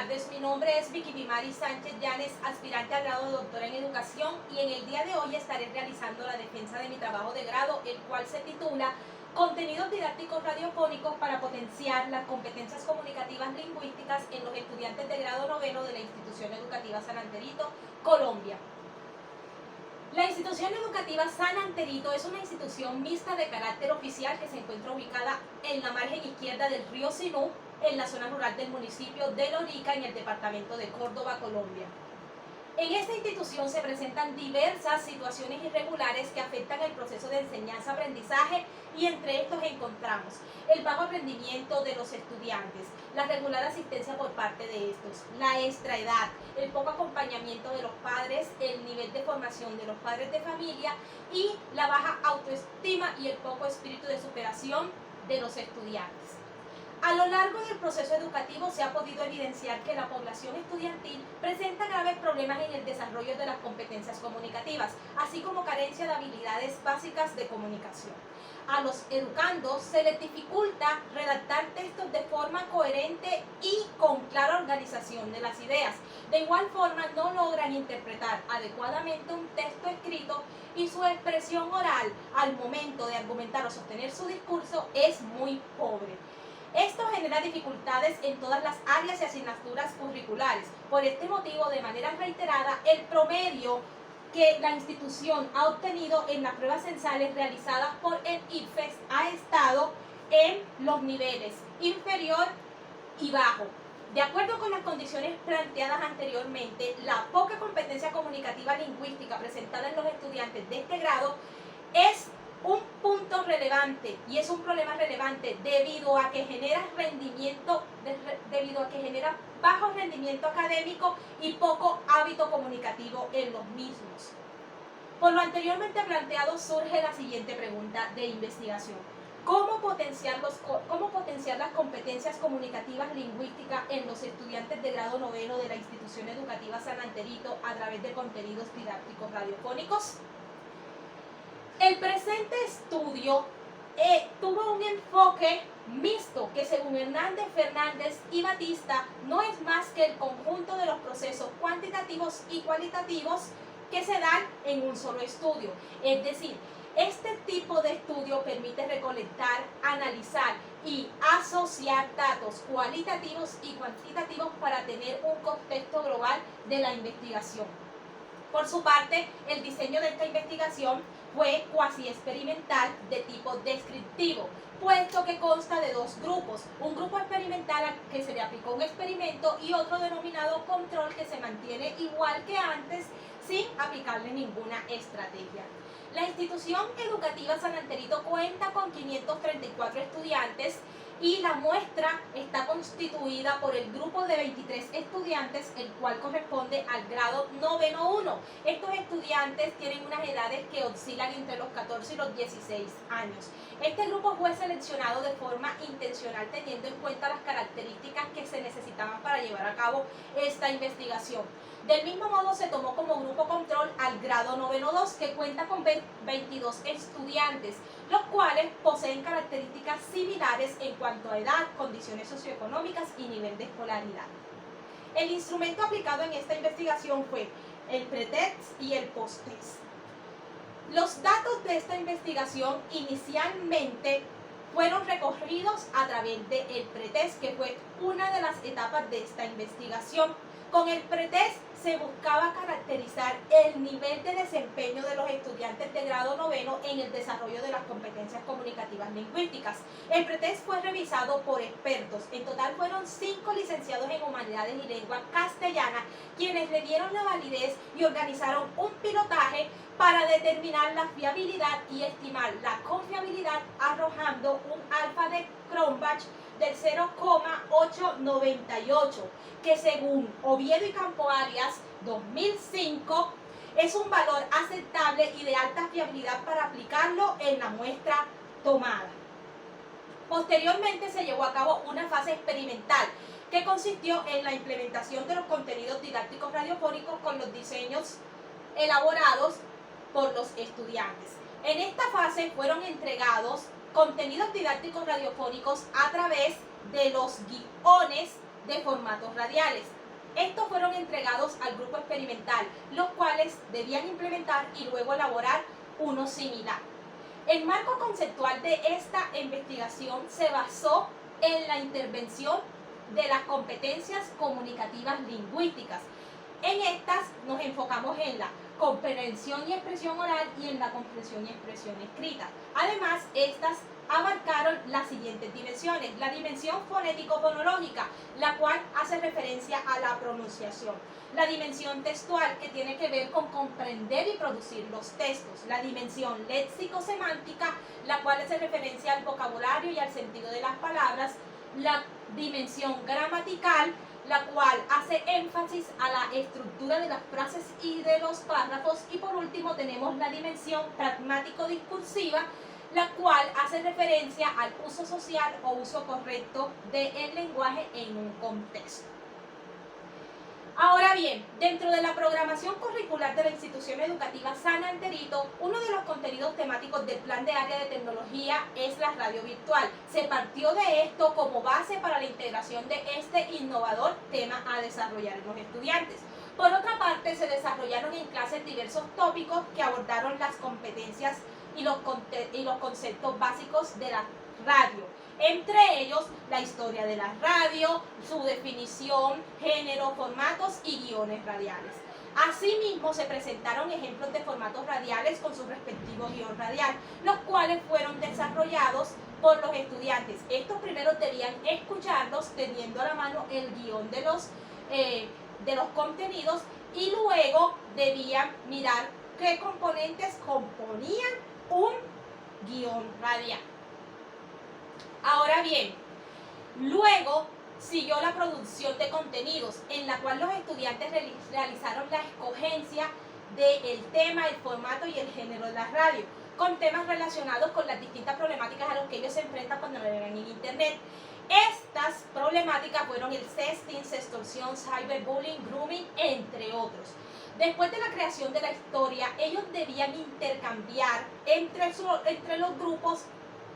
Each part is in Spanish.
tardes, mi nombre es Vicky Vimari Sánchez Llanes, aspirante al grado de doctora en educación, y en el día de hoy estaré realizando la defensa de mi trabajo de grado, el cual se titula Contenidos didácticos radiofónicos para potenciar las competencias comunicativas lingüísticas en los estudiantes de grado noveno de la Institución Educativa San Anterito, Colombia. La Institución Educativa San Anterito es una institución mixta de carácter oficial que se encuentra ubicada en la margen izquierda del río Sinú, en la zona rural del municipio de Lorica, en el departamento de Córdoba, Colombia. En esta institución se presentan diversas situaciones irregulares que afectan el proceso de enseñanza-aprendizaje, y entre estos encontramos el bajo rendimiento de los estudiantes, la regular asistencia por parte de estos, la extraedad, el poco acompañamiento de los padres, el nivel de formación de los padres de familia y la baja autoestima y el poco espíritu de superación de los estudiantes. A lo largo del proceso educativo se ha podido evidenciar que la población estudiantil presenta graves problemas en el desarrollo de las competencias comunicativas, así como carencia de habilidades básicas de comunicación. A los educandos se les dificulta redactar textos de forma coherente y con clara organización de las ideas. De igual forma, no logran interpretar adecuadamente un texto escrito, y su expresión oral al momento de argumentar o sostener su discurso es muy pobre. Esto genera dificultades en todas las áreas y asignaturas curriculares. Por este motivo, de manera reiterada, el promedio que la institución ha obtenido en las pruebas censales realizadas por el ICFES ha estado en los niveles inferior y bajo. De acuerdo con las condiciones planteadas anteriormente, la poca competencia comunicativa lingüística presentada en los estudiantes de este grado es un punto relevante y es un problema relevante debido a que genera bajo rendimiento académico y poco hábito comunicativo en los mismos. Por lo anteriormente planteado surge la siguiente pregunta de investigación: ¿Cómo potenciar las competencias comunicativas lingüísticas en los estudiantes de grado noveno de la Institución Educativa San Anterito a través de contenidos didácticos radiofónicos? El presente estudio tuvo un enfoque mixto que, según Hernández, Fernández y Batista, no es más que el conjunto de los procesos cuantitativos y cualitativos que se dan en un solo estudio. Es decir, este tipo de estudio permite recolectar, analizar y asociar datos cualitativos y cuantitativos para tener un contexto global de la investigación. Por su parte, el diseño de esta investigación fue cuasi experimental de tipo descriptivo, puesto que consta de dos grupos: un grupo experimental al que se le aplicó un experimento y otro denominado control, que se mantiene igual que antes sin aplicarle ninguna estrategia. La Institución Educativa San Anterito cuenta con 534 estudiantes y la muestra está constituida por el grupo de 23 estudiantes, el cual corresponde al grado noveno 1. Estos estudiantes tienen unas edades que oscilan entre los 14 y los 16 años. Este grupo fue seleccionado de forma intencional, teniendo en cuenta las características que se necesitaban para llevar a cabo esta investigación. Del mismo modo, se tomó como grupo control al grado noveno 2, que cuenta con 22 estudiantes, los cuales poseen características similares en cuanto a edad, condiciones socioeconómicas y nivel de escolaridad. El instrumento aplicado en esta investigación fue el pretest y el posttest. Los datos de esta investigación inicialmente fueron recogidos a través del pretest, que fue una de las etapas de esta investigación. Con el pretest se buscaba caracterizar el nivel de desempeño de los estudiantes de grado noveno en el desarrollo de las competencias comunicativas lingüísticas. El pretest fue revisado por expertos. En total fueron 5 licenciados en Humanidades y Lengua Castellana quienes le dieron la validez y organizaron un pilotaje para determinar la fiabilidad y estimar la confiabilidad, arrojando un alfa de Cronbach del 0,898, que según Oviedo y Campo Arias 2005 es un valor aceptable y de alta fiabilidad para aplicarlo en la muestra tomada. Posteriormente se llevó a cabo una fase experimental que consistió en la implementación de los contenidos didácticos radiofónicos con los diseños elaborados por los estudiantes. En esta fase fueron entregados contenidos didácticos radiofónicos a través de los guiones de formatos radiales. Estos fueron entregados al grupo experimental, los cuales debían implementar y luego elaborar uno similar. El marco conceptual de esta investigación se basó en la intervención de las competencias comunicativas lingüísticas. En estas nos enfocamos en la comprensión y expresión oral y en la comprensión y expresión escrita. Además, estas abarcaron las siguientes dimensiones: la dimensión fonético-fonológica, la cual hace referencia a la pronunciación; la dimensión textual, que tiene que ver con comprender y producir los textos; la dimensión léxico-semántica, la cual hace referencia al vocabulario y al sentido de las palabras; la dimensión gramatical, la cual hace énfasis a la estructura de las frases y de los párrafos; y por último tenemos la dimensión pragmático-discursiva, la cual hace referencia al uso social o uso correcto del lenguaje en un contexto. Ahora bien, dentro de la programación curricular de la institución educativa San Anterito, uno de los contenidos temáticos del plan de área de tecnología es la radio virtual. Se partió de esto como base para la integración de este innovador tema a desarrollar en los estudiantes. Por otra parte, se desarrollaron en clases diversos tópicos que abordaron las competencias y los conceptos básicos de la radio, entre ellos la historia de la radio, su definición, género, formatos y guiones radiales. Asimismo, se presentaron ejemplos de formatos radiales con su respectivo guión radial, los cuales fueron desarrollados por los estudiantes. Estos primeros debían escucharlos teniendo a la mano el guión de los contenidos, y luego debían mirar qué componentes componían un guión radial. Ahora bien, luego siguió la producción de contenidos, en la cual los estudiantes realizaron la escogencia del tema, el formato y el género de la radio, con temas relacionados con las distintas problemáticas a las que ellos se enfrentan cuando navegan en Internet. Estas problemáticas fueron el sexting, sextorsión, cyberbullying, grooming, entre otros. Después de la creación de la historia, ellos debían intercambiar entre los grupos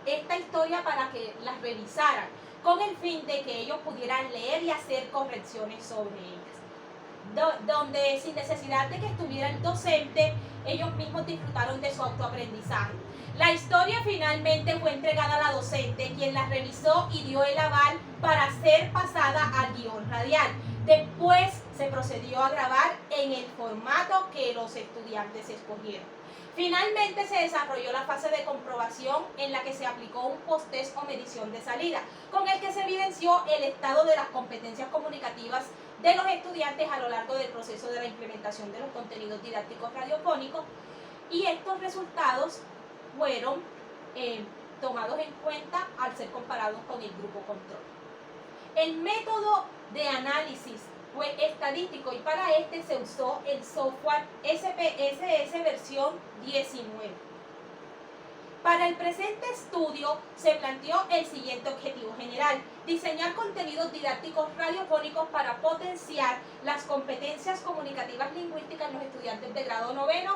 esta historia para que las revisaran, con el fin de que ellos pudieran leer y hacer correcciones sobre ellas. Donde sin necesidad de que estuviera el docente, ellos mismos disfrutaron de su autoaprendizaje. La historia finalmente fue entregada a la docente, quien la revisó y dio el aval para ser pasada al guión radial. Después se procedió a grabar en el formato que los estudiantes escogieron. Finalmente se desarrolló la fase de comprobación, en la que se aplicó un post-test o medición de salida, con el que se evidenció el estado de las competencias comunicativas de los estudiantes a lo largo del proceso de la implementación de los contenidos didácticos radiofónicos, y estos resultados fueron tomados en cuenta al ser comparados con el grupo control. El método de análisis fue estadístico, y para este se usó el software SPSS versión 19. Para el presente estudio se planteó el siguiente objetivo general: diseñar contenidos didácticos radiofónicos para potenciar las competencias comunicativas lingüísticas en los estudiantes de grado noveno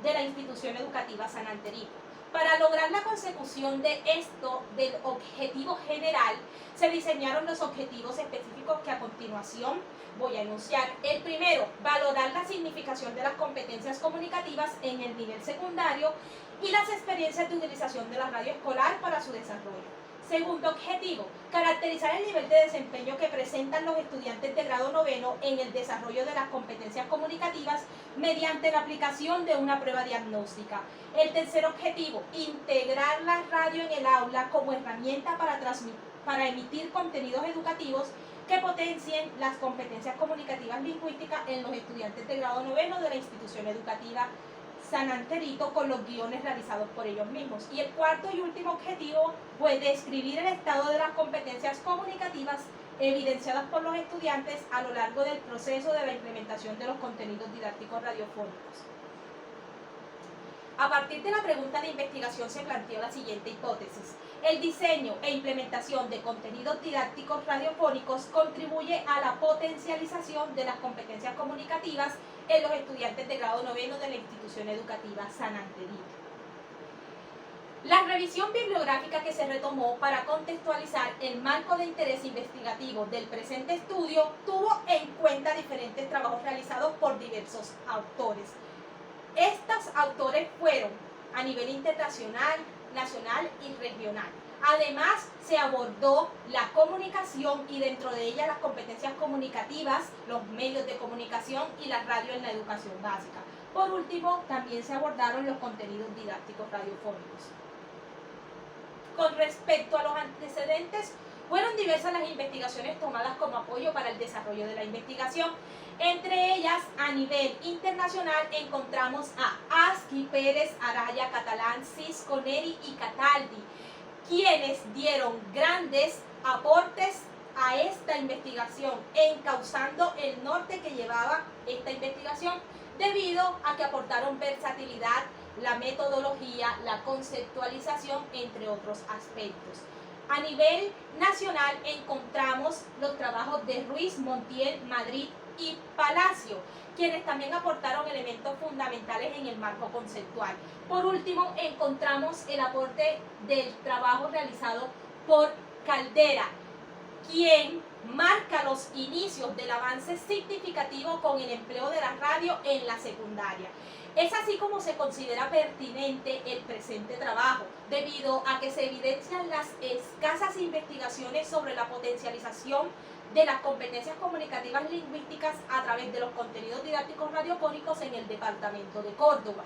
de la institución educativa San Anterito. Para lograr la consecución de esto, del objetivo general, se diseñaron los objetivos específicos que a continuación voy a enunciar. El primero, valorar la significación de las competencias comunicativas en el nivel secundario y las experiencias de utilización de la radio escolar para su desarrollo. Segundo objetivo, caracterizar el nivel de desempeño que presentan los estudiantes de grado noveno en el desarrollo de las competencias comunicativas mediante la aplicación de una prueba diagnóstica. El tercer objetivo, integrar la radio en el aula como herramienta para emitir contenidos educativos que potencien las competencias comunicativas lingüísticas en los estudiantes de grado noveno de la institución educativa San Anterito, con los guiones realizados por ellos mismos. Y el cuarto y último objetivo fue describir el estado de las competencias comunicativas evidenciadas por los estudiantes a lo largo del proceso de la implementación de los contenidos didácticos radiofónicos. A partir de la pregunta de investigación se planteó la siguiente hipótesis: el diseño e implementación de contenidos didácticos radiofónicos contribuye a la potencialización de las competencias comunicativas en los estudiantes de grado noveno de la institución educativa San Anterito. La revisión bibliográfica que se retomó para contextualizar el marco de interés investigativo del presente estudio tuvo en cuenta diferentes trabajos realizados por diversos autores. Estos autores fueron a nivel internacional, nacional y regional. Además, se abordó la comunicación y dentro de ella las competencias comunicativas, los medios de comunicación y la radio en la educación básica. Por último, también se abordaron los contenidos didácticos radiofónicos. Con respecto a los antecedentes, fueron diversas las investigaciones tomadas como apoyo para el desarrollo de la investigación. Entre ellas, a nivel internacional, encontramos a Asqui, Pérez, Araya, Catalán, Cisco, Neri y Cataldi, quienes dieron grandes aportes a esta investigación, encauzando el norte que llevaba esta investigación, debido a que aportaron versatilidad, la metodología, la conceptualización, entre otros aspectos. A nivel nacional encontramos los trabajos de Ruiz, Montiel, Madrid y Palacio, quienes también aportaron elementos fundamentales en el marco conceptual. Por último, encontramos el aporte del trabajo realizado por Caldera, quien marca los inicios del avance significativo con el empleo de la radio en la secundaria. Es así como se considera pertinente el presente trabajo, debido a que se evidencian las escasas investigaciones sobre la potencialización de las competencias comunicativas lingüísticas a través de los contenidos didácticos radiofónicos en el departamento de Córdoba.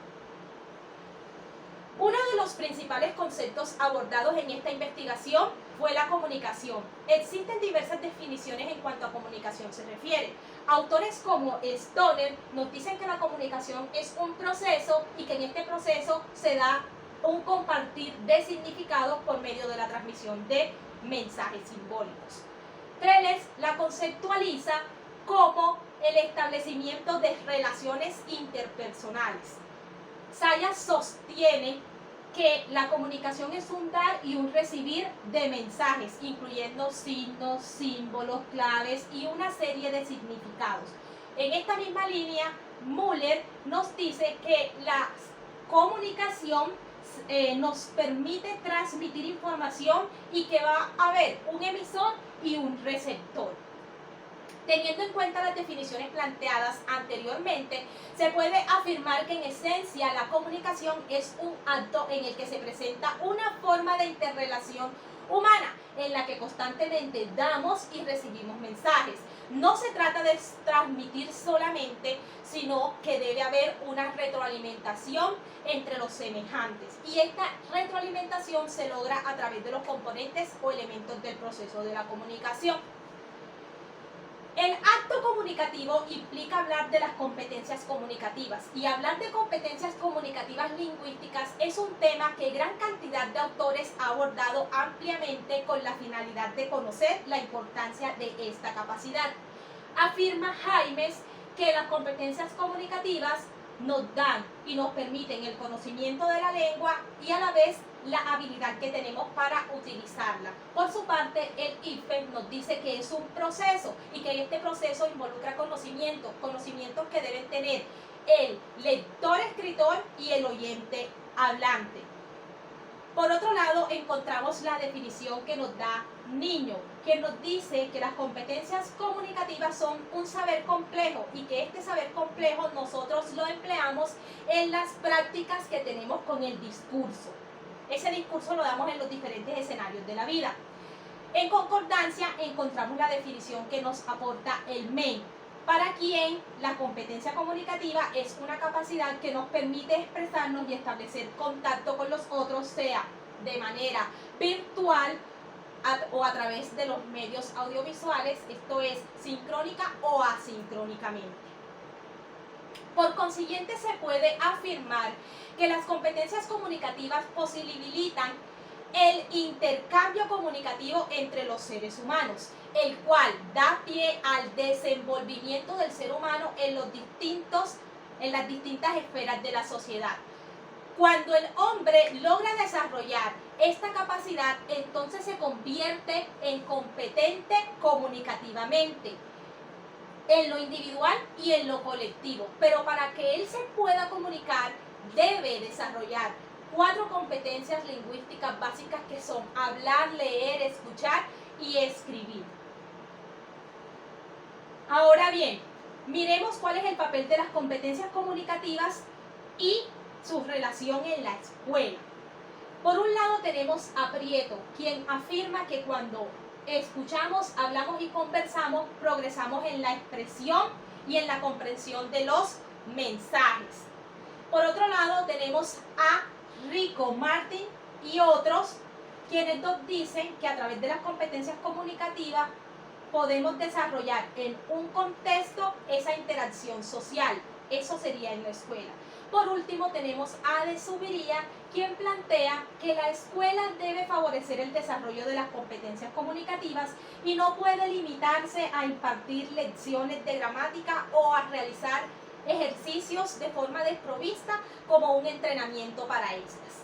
Uno de los principales conceptos abordados en esta investigación fue la comunicación. Existen diversas definiciones en cuanto a comunicación se refiere. Autores como Stoner nos dicen que la comunicación es un proceso y que en este proceso se da un compartir de significados por medio de la transmisión de mensajes simbólicos. Trellis la conceptualiza como el establecimiento de relaciones interpersonales. Sayas sostiene que la comunicación es un dar y un recibir de mensajes, incluyendo signos, símbolos, claves y una serie de significados. En esta misma línea, Müller nos dice que la comunicación nos permite transmitir información y que va a haber un emisor y un receptor. Teniendo en cuenta las definiciones planteadas anteriormente, se puede afirmar que en esencia la comunicación es un acto en el que se presenta una forma de interrelación humana en la que constantemente damos y recibimos mensajes. No se trata de transmitir solamente, sino que debe haber una retroalimentación entre los semejantes. Y esta retroalimentación se logra a través de los componentes o elementos del proceso de la comunicación. El acto comunicativo implica hablar de las competencias comunicativas y hablar de competencias comunicativas lingüísticas es un tema que gran cantidad de autores ha abordado ampliamente con la finalidad de conocer la importancia de esta capacidad. Afirma Jaimes que las competencias comunicativas nos dan y nos permiten el conocimiento de la lengua y a la vez la habilidad que tenemos para utilizarla. Por su parte, el IFE nos dice que es un proceso y que este proceso involucra conocimientos que deben tener el lector escritor y el oyente hablante. Por otro lado, encontramos la definición que nos da Niño, que nos dice que las competencias comunicativas son un saber complejo y que este saber complejo nosotros lo empleamos en las prácticas que tenemos con el discurso. Ese discurso lo damos en los diferentes escenarios de la vida. En concordancia encontramos la definición que nos aporta el MEI, para quien la competencia comunicativa es una capacidad que nos permite expresarnos y establecer contacto con los otros, sea de manera virtual o a través de los medios audiovisuales, esto es sincrónica o asincrónicamente. Por consiguiente, se puede afirmar que las competencias comunicativas posibilitan el intercambio comunicativo entre los seres humanos, el cual da pie al desenvolvimiento del ser humano en las distintas esferas de la sociedad. Cuando el hombre logra desarrollar esta capacidad, entonces se convierte en competente comunicativamente, en lo individual y en lo colectivo. Pero para que él se pueda comunicar, debe desarrollar 4 competencias lingüísticas básicas que son hablar, leer, escuchar y escribir. Ahora bien, miremos cuál es el papel de las competencias comunicativas y su relación en la escuela. Por un lado tenemos a Prieto, quien afirma que cuando escuchamos, hablamos y conversamos, progresamos en la expresión y en la comprensión de los mensajes. Por otro lado tenemos a Rico Martin y otros, quienes nos dicen que a través de las competencias comunicativas podemos desarrollar en un contexto esa interacción social. Eso sería en la escuela. Por último tenemos a De Zuviría, quien plantea que la escuela debe favorecer el desarrollo de las competencias comunicativas y no puede limitarse a impartir lecciones de gramática o a realizar ejercicios de forma desprovista como un entrenamiento para estas.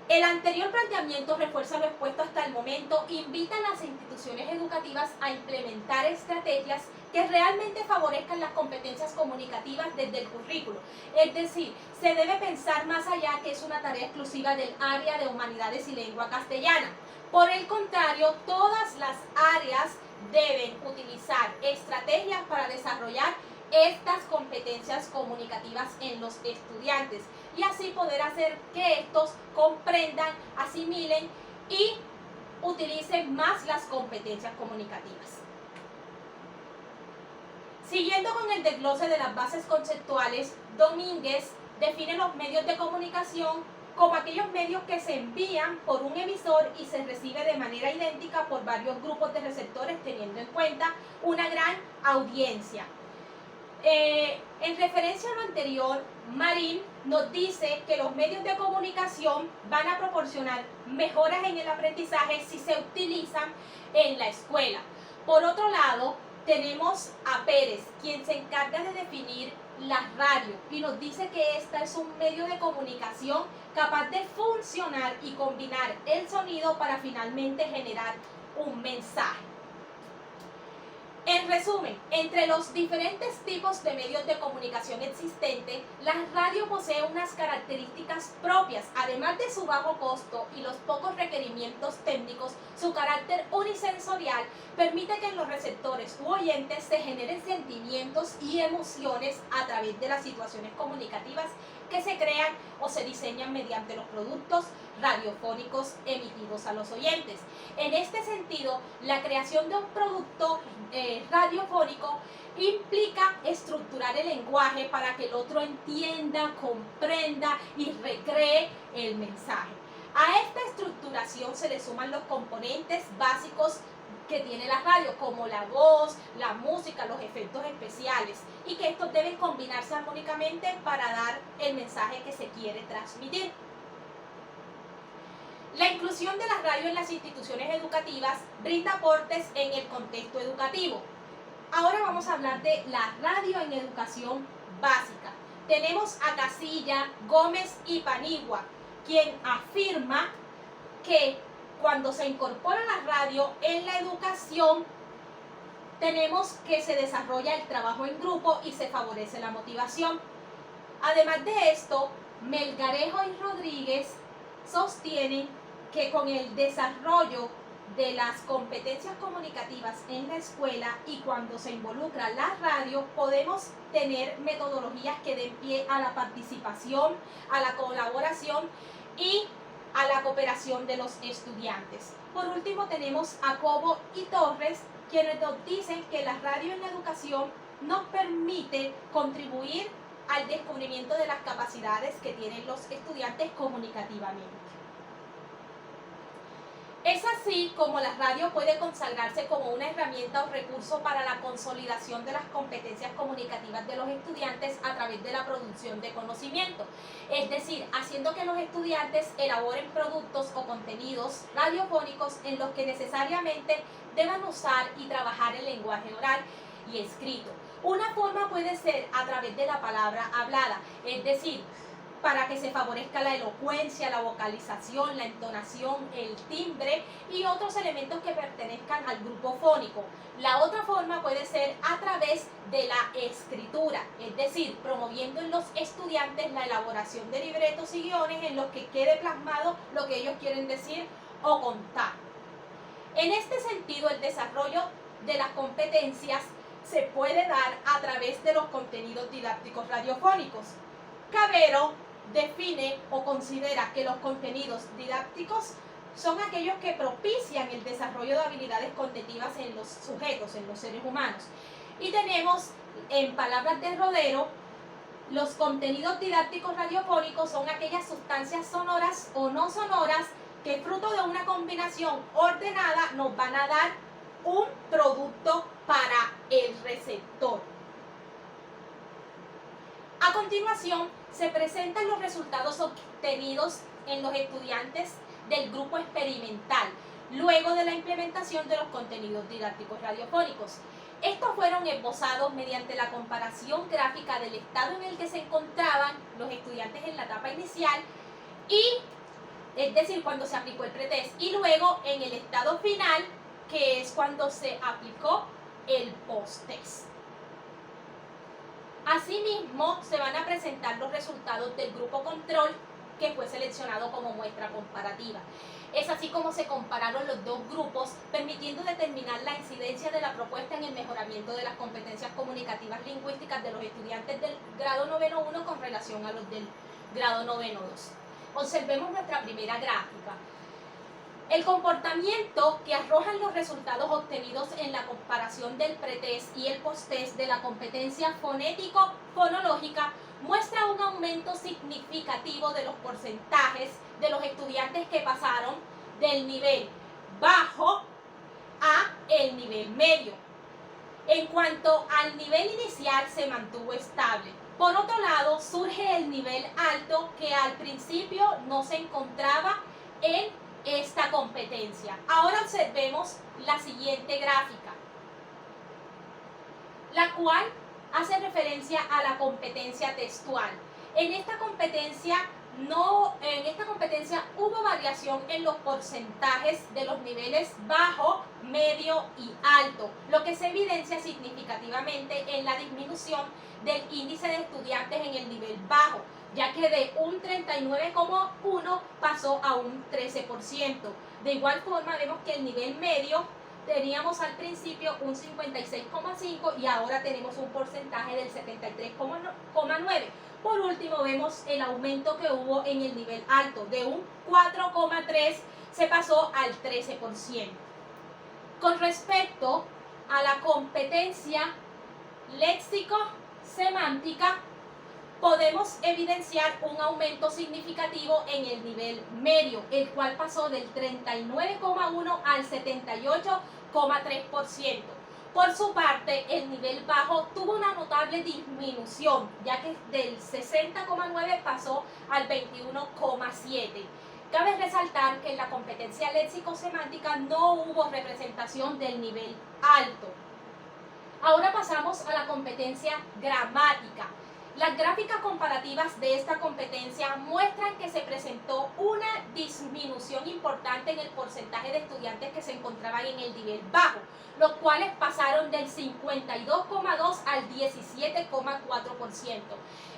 El anterior planteamiento refuerza lo expuesto hasta el momento, invita a las instituciones educativas a implementar estrategias que realmente favorezcan las competencias comunicativas desde el currículo. Es decir, se debe pensar más allá que es una tarea exclusiva del área de Humanidades y Lengua Castellana. Por el contrario, todas las áreas deben utilizar estrategias para desarrollar estas competencias comunicativas en los estudiantes y así poder hacer que estos comprendan, asimilen y utilicen más las competencias comunicativas. Siguiendo con el desglose de las bases conceptuales, Domínguez define los medios de comunicación como aquellos medios que se envían por un emisor y se recibe de manera idéntica por varios grupos de receptores teniendo en cuenta una gran audiencia. En referencia a lo anterior, Marín nos dice que los medios de comunicación van a proporcionar mejoras en el aprendizaje si se utilizan en la escuela. Por otro lado, tenemos a Pérez, quien se encarga de definir la radio y nos dice que esta es un medio de comunicación capaz de funcionar y combinar el sonido para finalmente generar un mensaje. En resumen, entre los diferentes tipos de medios de comunicación existentes, la radio posee unas características propias. Además de su bajo costo y los pocos requerimientos técnicos, su carácter unisensorial permite que en los receptores u oyentes se generen sentimientos y emociones a través de las situaciones comunicativas que se crean o se diseñan mediante los productos radiofónicos emitidos a los oyentes. En este sentido, la creación de un producto radiofónico implica estructurar el lenguaje para que el otro entienda, comprenda y recree el mensaje. A esta estructuración se le suman los componentes básicos que tiene la radio, como la voz, la música, los efectos especiales, y que estos deben combinarse armónicamente para dar el mensaje que se quiere transmitir. La inclusión de la radio en las instituciones educativas brinda aportes en el contexto educativo. Ahora vamos a hablar de la radio en educación básica. Tenemos a Casilla, Gómez y Panigua, quien afirma que cuando se incorpora la radio en la educación, tenemos que se desarrolla el trabajo en grupo y se favorece la motivación. Además de esto, Melgarejo y Rodríguez sostienen que con el desarrollo de las competencias comunicativas en la escuela y cuando se involucra la radio, podemos tener metodologías que den pie a la participación, a la colaboración y a la cooperación de los estudiantes. Por último tenemos a Cobo y Torres, quienes nos dicen que la radio en la educación nos permite contribuir al descubrimiento de las capacidades que tienen los estudiantes comunicativamente. Es así como la radio puede consagrarse como una herramienta o recurso para la consolidación de las competencias comunicativas de los estudiantes a través de la producción de conocimiento. Es decir, haciendo que los estudiantes elaboren productos o contenidos radiofónicos en los que necesariamente deban usar y trabajar el lenguaje oral y escrito. Una forma puede ser a través de la palabra hablada, es decir, para que se favorezca la elocuencia, la vocalización, la entonación, el timbre y otros elementos que pertenezcan al grupo fónico. La otra forma puede ser a través de la escritura, es decir, promoviendo en los estudiantes la elaboración de libretos y guiones en los que quede plasmado lo que ellos quieren decir o contar. En este sentido, el desarrollo de las competencias se puede dar a través de los contenidos didácticos radiofónicos. Cabero define o considera que los contenidos didácticos son aquellos que propician el desarrollo de habilidades cognitivas en los sujetos, en los seres humanos. Y tenemos, en palabras de Rodero, los contenidos didácticos radiofónicos son aquellas sustancias sonoras o no sonoras que fruto de una combinación ordenada nos van a dar un producto para el receptor. A continuación, se presentan los resultados obtenidos en los estudiantes del grupo experimental, luego de la implementación de los contenidos didácticos radiofónicos. Estos fueron esbozados mediante la comparación gráfica del estado en el que se encontraban los estudiantes en la etapa inicial, es decir, cuando se aplicó el pretest, y luego en el estado final, que es cuando se aplicó el post-test. Asimismo, se van a presentar los resultados del grupo control que fue seleccionado como muestra comparativa. Es así como se compararon los dos grupos, permitiendo determinar la incidencia de la propuesta en el mejoramiento de las competencias comunicativas lingüísticas de los estudiantes del grado noveno 1 con relación a los del grado noveno 2. Observemos nuestra primera gráfica. El comportamiento que arrojan los resultados obtenidos en la comparación del pretest y el posttest de la competencia fonético-fonológica muestra un aumento significativo de los porcentajes de los estudiantes que pasaron del nivel bajo a el nivel medio. En cuanto al nivel inicial, se mantuvo estable. Por otro lado, surge el nivel alto, que al principio no se encontraba en esta competencia. Ahora observemos la siguiente gráfica, la cual hace referencia a la competencia textual. En esta competencia hubo variación en los porcentajes de los niveles bajo, medio y alto, lo que se evidencia significativamente en la disminución del índice de estudiantes en el nivel bajo, ya que de un 39,1 pasó a un 13%. De igual forma, vemos que el nivel medio teníamos al principio un 56,5 y ahora tenemos un porcentaje del 73,9. Por último, vemos el aumento que hubo en el nivel alto, de un 4,3 se pasó al 13%. Con respecto a la competencia léxico-semántica, podemos evidenciar un aumento significativo en el nivel medio, el cual pasó del 39,1 al 78,3%. Por su parte, el nivel bajo tuvo una notable disminución, ya que del 60,9 pasó al 21,7. Cabe resaltar que en la competencia léxico-semántica no hubo representación del nivel alto. Ahora pasamos a la competencia gramática. Las gráficas comparativas de esta competencia muestran que se presentó una disminución importante en el porcentaje de estudiantes que se encontraban en el nivel bajo, los cuales pasaron del 52,2 al 17,4%.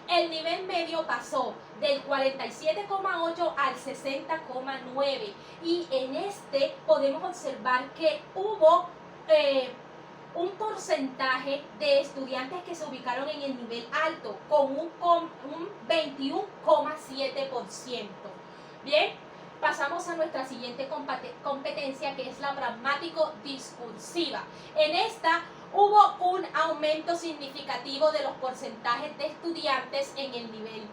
El nivel medio pasó del 47,8 al 60,9 y en este podemos observar que hubo un porcentaje de estudiantes que se ubicaron en el nivel alto con un 21,7%. Bien, pasamos a nuestra siguiente competencia, que es la pragmático-discursiva. En esta hubo un aumento significativo de los porcentajes de estudiantes en el nivel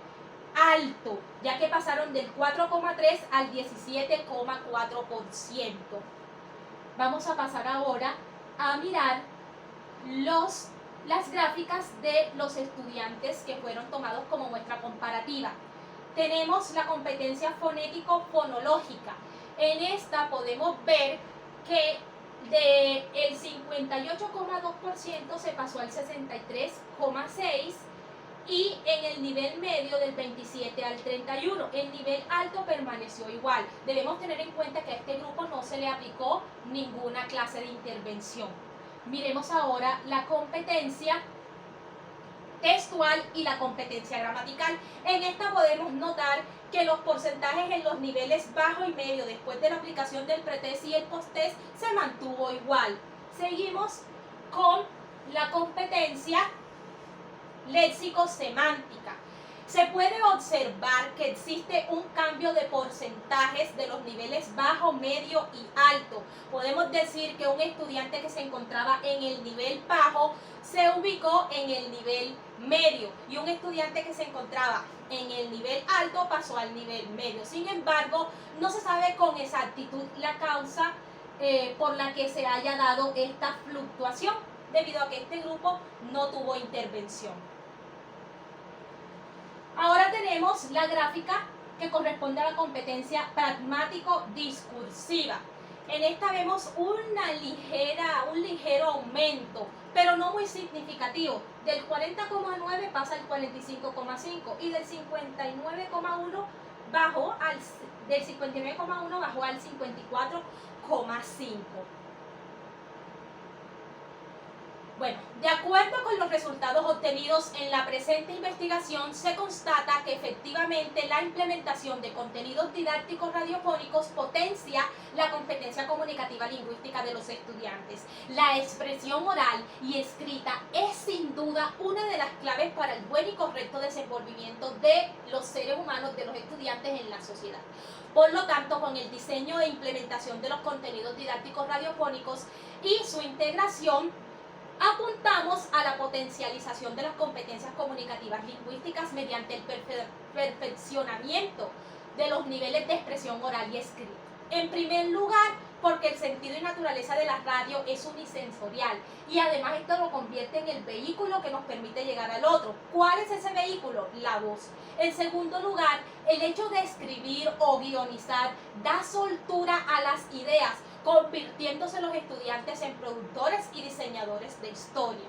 alto, ya que pasaron del 4,3 al 17,4%. Vamos a pasar ahora a mirar las gráficas de los estudiantes que fueron tomados como muestra comparativa. Tenemos la competencia fonético-fonológica. En esta podemos ver que del 58,2% se pasó al 63,6%, y en el nivel medio del 27 al 31. El nivel alto permaneció igual. Debemos tener en cuenta que a este grupo no se le aplicó ninguna clase de intervención. Miremos ahora la competencia textual y la competencia gramatical. En esta podemos notar que los porcentajes en los niveles bajo y medio después de la aplicación del pretest y el posttest se mantuvo igual. Seguimos con la competencia léxico-semántica. Se puede observar que existe un cambio de porcentajes de los niveles bajo, medio y alto. Podemos decir que un estudiante que se encontraba en el nivel bajo se ubicó en el nivel medio y un estudiante que se encontraba en el nivel alto pasó al nivel medio. Sin embargo, no se sabe con exactitud la causa por la que se haya dado esta fluctuación, debido a que este grupo no tuvo intervención. Ahora tenemos la gráfica que corresponde a la competencia pragmático-discursiva. En esta vemos un ligero aumento, pero no muy significativo. Del 40,9 pasa al 45,5 y del 59,1 bajó al 54,5. Bueno, de acuerdo con los resultados obtenidos en la presente investigación, se constata que efectivamente la implementación de contenidos didácticos radiofónicos potencia la competencia comunicativa lingüística de los estudiantes. La expresión oral y escrita es sin duda una de las claves para el buen y correcto desenvolvimiento de los seres humanos, de los estudiantes en la sociedad. Por lo tanto, con el diseño e implementación de los contenidos didácticos radiofónicos y su integración, apuntamos a la potencialización de las competencias comunicativas lingüísticas mediante el perfeccionamiento de los niveles de expresión oral y escrita. En primer lugar, porque el sentido y naturaleza de la radio es unisensorial y además esto lo convierte en el vehículo que nos permite llegar al otro. ¿Cuál es ese vehículo? La voz. En segundo lugar, el hecho de escribir o guionizar da soltura a las ideas, convirtiéndose los estudiantes en productores y diseñadores de historia.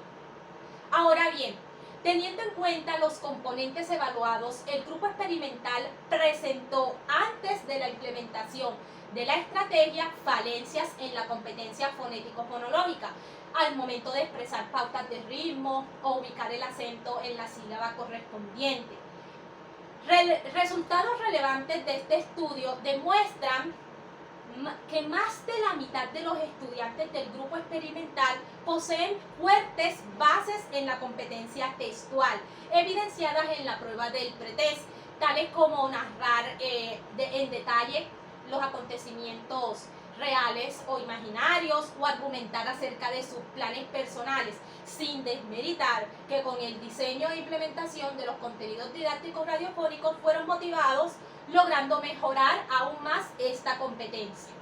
Ahora bien, teniendo en cuenta los componentes evaluados, el grupo experimental presentó antes de la implementación de la estrategia falencias en la competencia fonético-fonológica al momento de expresar pautas de ritmo o ubicar el acento en la sílaba correspondiente. Resultados relevantes de este estudio demuestran que más de la mitad de los estudiantes del grupo experimental poseen fuertes bases en la competencia textual, evidenciadas en la prueba del pretest, tales como narrar en detalle los acontecimientos reales o imaginarios o argumentar acerca de sus planes personales, sin desmeritar que con el diseño e implementación de los contenidos didácticos radiofónicos fueron motivados, logrando mejorar aún más esta competencia.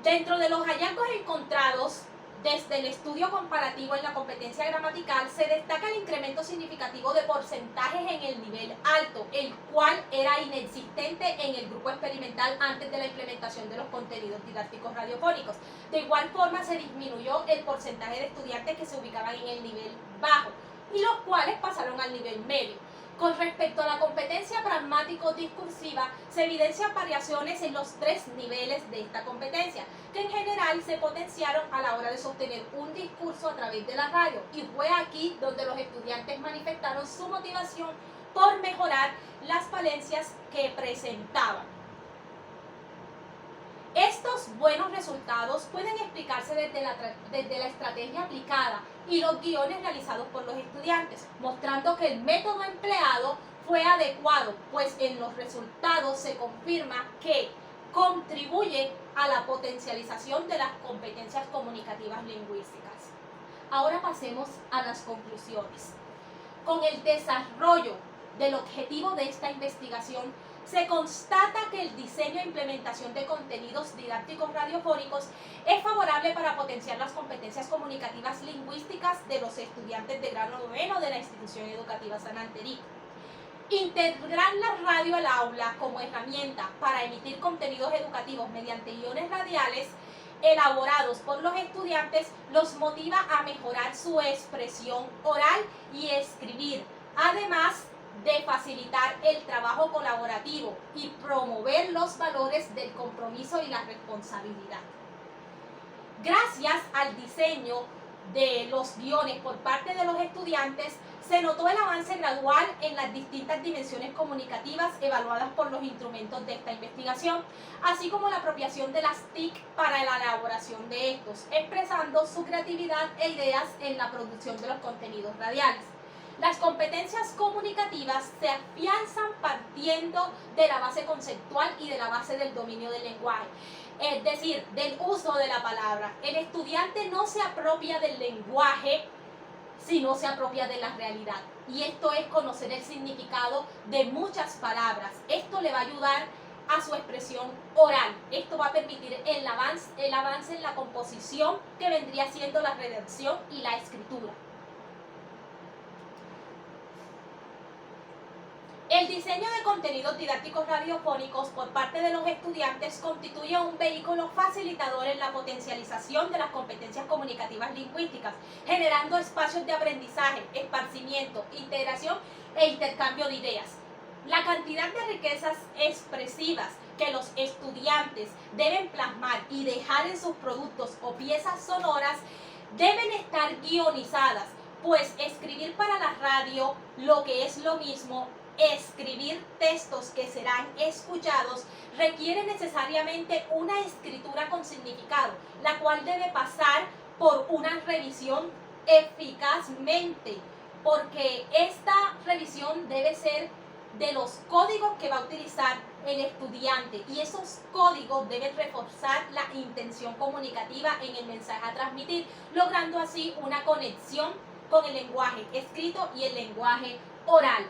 Dentro de los hallazgos encontrados desde el estudio comparativo en la competencia gramatical, se destaca el incremento significativo de porcentajes en el nivel alto, el cual era inexistente en el grupo experimental antes de la implementación de los contenidos didácticos radiofónicos. De igual forma, se disminuyó el porcentaje de estudiantes que se ubicaban en el nivel bajo y los cuales pasaron al nivel medio. Con respecto a la competencia pragmático-discursiva, se evidencian variaciones en los tres niveles de esta competencia, que en general se potenciaron a la hora de sostener un discurso a través de la radio, y fue aquí donde los estudiantes manifestaron su motivación por mejorar las falencias que presentaban. Estos buenos resultados pueden explicarse desde la estrategia aplicada y los guiones realizados por los estudiantes, mostrando que el método empleado fue adecuado, pues en los resultados se confirma que contribuye a la potencialización de las competencias comunicativas lingüísticas. Ahora pasemos a las conclusiones. Con el desarrollo del objetivo de esta investigación, se constata que el diseño e implementación de contenidos didácticos radiofónicos es favorable para potenciar las competencias comunicativas lingüísticas de los estudiantes de grado noveno de la institución educativa San Anterico. Integrar la radio al aula como herramienta para emitir contenidos educativos mediante guiones radiales elaborados por los estudiantes los motiva a mejorar su expresión oral y escribir, además de facilitar el trabajo colaborativo y promover los valores del compromiso y la responsabilidad. Gracias al diseño de los guiones por parte de los estudiantes, se notó el avance gradual en las distintas dimensiones comunicativas evaluadas por los instrumentos de esta investigación, así como la apropiación de las TIC para la elaboración de estos, expresando su creatividad e ideas en la producción de los contenidos radiales. Las competencias comunicativas se afianzan partiendo de la base conceptual y de la base del dominio del lenguaje, es decir, del uso de la palabra. El estudiante no se apropia del lenguaje, sino se apropia de la realidad. Y esto es conocer el significado de muchas palabras. Esto le va a ayudar a su expresión oral. Esto va a permitir el avance en la composición, que vendría siendo la redacción y la escritura. El diseño de contenidos didácticos radiofónicos por parte de los estudiantes constituye un vehículo facilitador en la potencialización de las competencias comunicativas lingüísticas, generando espacios de aprendizaje, esparcimiento, integración e intercambio de ideas. La cantidad de riquezas expresivas que los estudiantes deben plasmar y dejar en sus productos o piezas sonoras deben estar guionizadas, pues escribir para la radio, lo que es lo mismo, escribir textos que serán escuchados, requiere necesariamente una escritura con significado, la cual debe pasar por una revisión eficazmente, porque esta revisión debe ser de los códigos que va a utilizar el estudiante, y esos códigos deben reforzar la intención comunicativa en el mensaje a transmitir, logrando así una conexión con el lenguaje escrito y el lenguaje oral.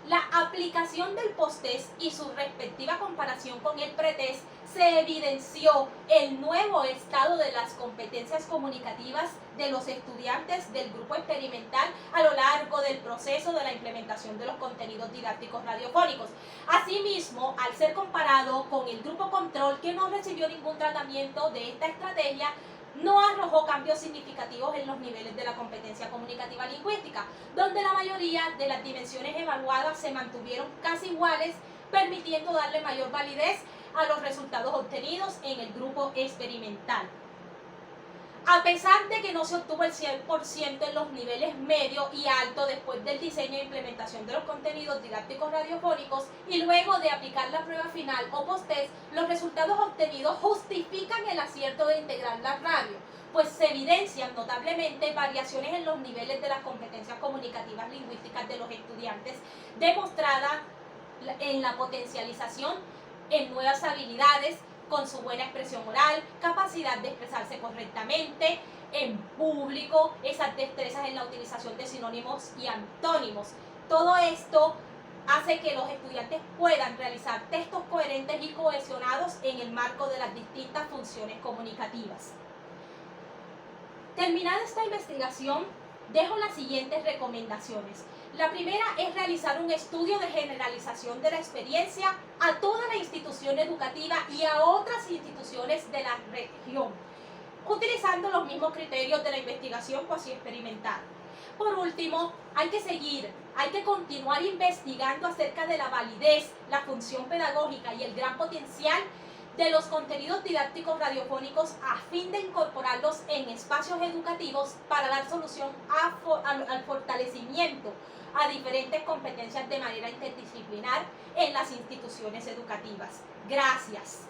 La aplicación del post-test y su respectiva comparación con el pretest se evidenció el nuevo estado de las competencias comunicativas de los estudiantes del grupo experimental a lo largo del proceso de la implementación de los contenidos didácticos radiofónicos. Asimismo, al ser comparado con el grupo control, que no recibió ningún tratamiento de esta estrategia, no arrojó cambios significativos en los niveles de la competencia comunicativa lingüística, donde la mayoría de las dimensiones evaluadas se mantuvieron casi iguales, permitiendo darle mayor validez a los resultados obtenidos en el grupo experimental. A pesar de que no se obtuvo el 100% en los niveles medio y alto después del diseño e implementación de los contenidos didácticos radiofónicos y luego de aplicar la prueba final o post-test, los resultados obtenidos justifican el acierto de integrar la radio, pues se evidencian notablemente variaciones en los niveles de las competencias comunicativas lingüísticas de los estudiantes, demostrada en la potencialización en nuevas habilidades, con su buena expresión oral, capacidad de expresarse correctamente en público, esas destrezas en la utilización de sinónimos y antónimos. Todo esto hace que los estudiantes puedan realizar textos coherentes y cohesionados en el marco de las distintas funciones comunicativas. Terminada esta investigación, dejo las siguientes recomendaciones. La primera es realizar un estudio de generalización de la experiencia a toda la institución educativa y a otras instituciones de la región, utilizando los mismos criterios de la investigación cuasi experimental. Por último, hay que continuar investigando acerca de la validez, la función pedagógica y el gran potencial de los contenidos didácticos radiofónicos a fin de incorporarlos en espacios educativos para dar solución al fortalecimiento a diferentes competencias de manera interdisciplinar en las instituciones educativas. Gracias.